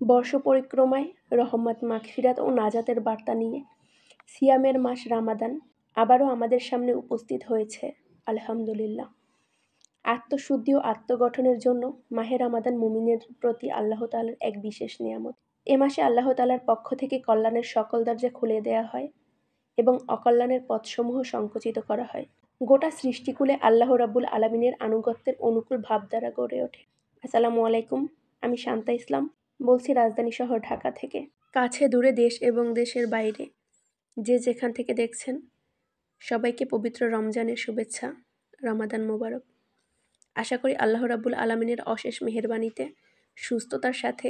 বর্ষ পরিক্রমায় রহমত, মাগফিরাত ও নাজাতের বার্তা নিয়ে সিয়ামের মাস রামাদান আবারও আমাদের সামনে উপস্থিত হয়েছে। আলহামদুলিল্লাহ। আত্মশুদ্ধি ও আত্মগঠনের জন্য মাহে রামাদান মুমিনের প্রতি আল্লাহ তাআলার এক বিশেষ নিয়ামত। এ মাসে আল্লাহ তাআলার পক্ষ থেকে কল্যাণের সকল দরজা খুলে দেয়া হয় এবং অকল্যাণের পথসমূহ সংকুচিত করা হয়। গোটা সৃষ্টিকুলে আল্লাহ রাব্বুল আলামিনের আনুগত্যের অনুকূল ভাবধারা গড়ে ওঠে। আসসালামু আলাইকুম, আমি শান্তা ইসলাম বলছি রাজধানী শহর ঢাকা থেকে। কাছে দূরে দেশ এবং দেশের বাইরে যে যেখান থেকে দেখছেন সবাইকে পবিত্র রমজানের শুভেচ্ছা, রমাদান মোবারক। আশা করি আল্লাহ রাব্বুল আলামিনের অশেষ মেহেরবানিতে সুস্থতার সাথে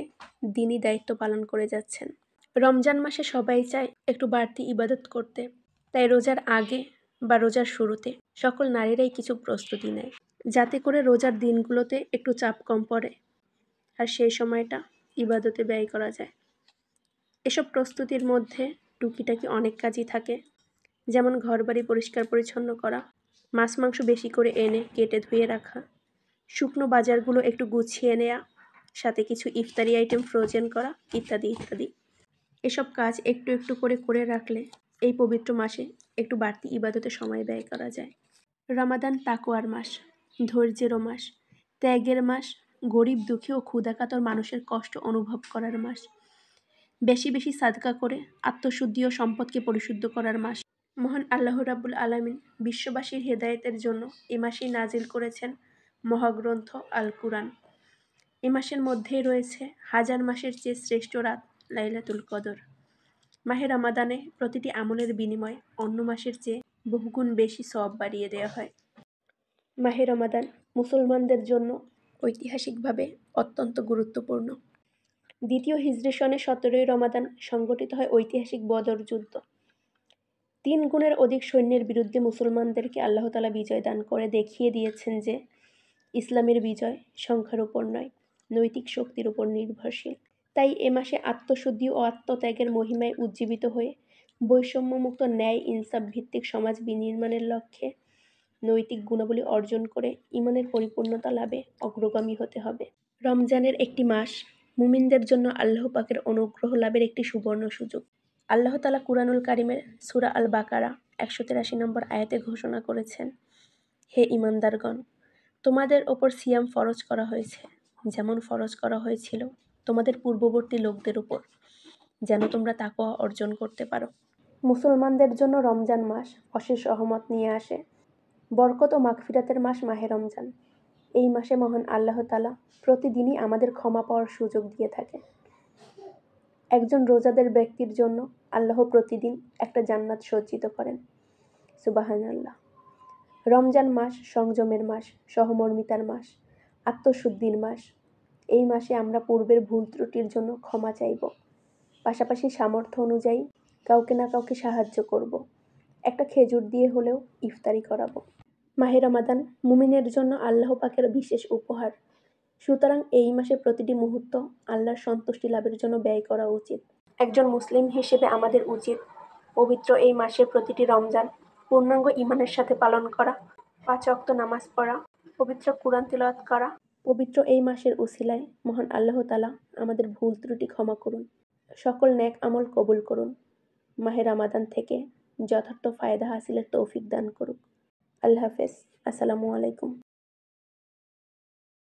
দিনী দায়িত্ব পালন করে যাচ্ছেন। রমজান মাসে সবাই চায় একটু বাড়তি ইবাদত করতে, তাই রোজার আগে বা রোজার শুরুতে সকল নারীরাই কিছু প্রস্তুতি নেয়, যাতে করে রোজার দিনগুলোতে একটু চাপ কম পড়ে আর সেই সময়টা ইবাদতে ব্যয় করা যায়। এসব প্রস্তুতির মধ্যে টুকিটাকি অনেক কাজই থাকে, যেমন ঘরবাড়ি পরিষ্কার পরিচ্ছন্ন করা, মাছ মাংস বেশি করে এনে কেটে ধুয়ে রাখা, শুকনো বাজারগুলো একটু গুছিয়ে নেওয়া, সাথে কিছু ইফতারি আইটেম ফ্রোজেন করা ইত্যাদি ইত্যাদি। এসব কাজ একটু একটু করে রাখলে এই পবিত্র মাসে একটু বাড়তি ইবাদতে সময় ব্যয় করা যায়। রমাদান তাকওয়ার মাস, ধৈর্যেরও মাস, ত্যাগের মাস, গরিব দুঃখী ও ক্ষুধাকাতর মানুষের কষ্ট অনুভব করার মাস, বেশি বেশি সাদকা করে আত্মশুদ্ধি ও সম্পদকে পরিশুদ্ধ করার মাস। মহান আল্লাহ রাব্বুল আলামিন বিশ্ববাসীর হেদায়েতের জন্য এ মাসেই নাজিল করেছেন মহাগ্রন্থ আল কুরআন। এ মাসের মধ্যেই রয়েছে হাজার মাসের চেয়ে শ্রেষ্ঠ রাত লাইলাতুল কদর। মাহে রমাদানে প্রতিটি আমলের বিনিময়ে অন্য মাসের চেয়ে বহুগুণ বেশি সওয়াব বাড়িয়ে দেওয়া হয়। মাহে রমাদান মুসলমানদের জন্য ঐতিহাসিকভাবে অত্যন্ত গুরুত্বপূর্ণ। দ্বিতীয় হিজরি সনে 17ই রমাদান সংঘটিত হয় ঐতিহাসিক বদর যুদ্ধ। 3 গুণের অধিক সৈন্যের বিরুদ্ধে মুসলমানদেরকে আল্লাহ তাআলা বিজয় দান করে দেখিয়ে দিয়েছেন যে ইসলামের বিজয় সংখ্যার উপর নয়, নৈতিক শক্তির উপর নির্ভরশীল। তাই এ মাসে আত্মশুদ্ধি ও আত্মত্যাগের মহিমায় উজ্জীবিত হয়ে বৈষম্যমুক্ত ন্যায় ইনসাফ ভিত্তিক সমাজ বিনির্মাণের লক্ষ্যে নৈতিক গুণাবলী অর্জন করে ঈমানের পরিপূর্ণতা লাভে অগ্রগামী হতে হবে। রমজানের একটি মাস মুমিনদের জন্য আল্লাহ পাকের অনুগ্রহ লাভের একটি সুবর্ণ সুযোগ। আল্লাহ তাআলা কুরআনুল কারীমের সূরা আল বাকারা 183 নম্বর আয়াতে ঘোষণা করেছেন, হে ঈমানদারগণ, তোমাদের ওপর সিয়াম ফরজ করা হয়েছে, যেমন ফরজ করা হয়েছিল তোমাদের পূর্ববর্তী লোকদের উপর, যেন তোমরা তাকওয়া অর্জন করতে পারো। মুসলমানদের জন্য রমজান মাস অশেষ রহমত নিয়ে আসে। বরকত ও মাগফিরাতের মাস মাহে রমজান। এই মাসে মহান আল্লাহ তাআলা প্রতিদিনই আমাদের ক্ষমা পাওয়ার সুযোগ দিয়ে থাকে। একজন রোজাদার ব্যক্তির জন্য আল্লাহ প্রতিদিন একটা জান্নাত সজ্জিত করেন। সুবহানাল্লাহ। রমজান মাস সংযমের মাস, সহমর্মিতার মাস, আত্মশুদ্ধির মাস। এই মাসে আমরা পূর্বের ভুল ত্রুটির জন্য ক্ষমা চাইব, পাশাপাশি সামর্থ্য অনুযায়ী কাউকে না কাউকে সাহায্য করব, একটা খেজুর দিয়ে হলেও ইফতারি করাবো। মাহে রমাদান মুমিনের জন্য আল্লাহ পাকের বিশেষ উপহার, সুতরাং এই মাসে প্রতিটি মুহূর্ত আল্লাহর সন্তুষ্টি লাভের জন্য ব্যয় করা উচিত। একজন মুসলিম হিসেবে আমাদের উচিত পবিত্র এই মাসের প্রতিটি রমজান পূর্ণাঙ্গ ঈমানের সাথে পালন করা, 5 ওয়াক্ত নামাজ পড়া, পবিত্র কুরআন তিলাওয়াত করা। পবিত্র এই মাসের উসিলায় মহান আল্লাহ তাআলা আমাদের ভুল ত্রুটি ক্ষমা করুন, সকল নেক আমল কবুল করুন, মাহে রমাদান থেকে যথার্থ ফায়দা হাসিলের তৌফিক দান করুক। আল্লাহ হাফেজ। আসসালামু আলাইকুম।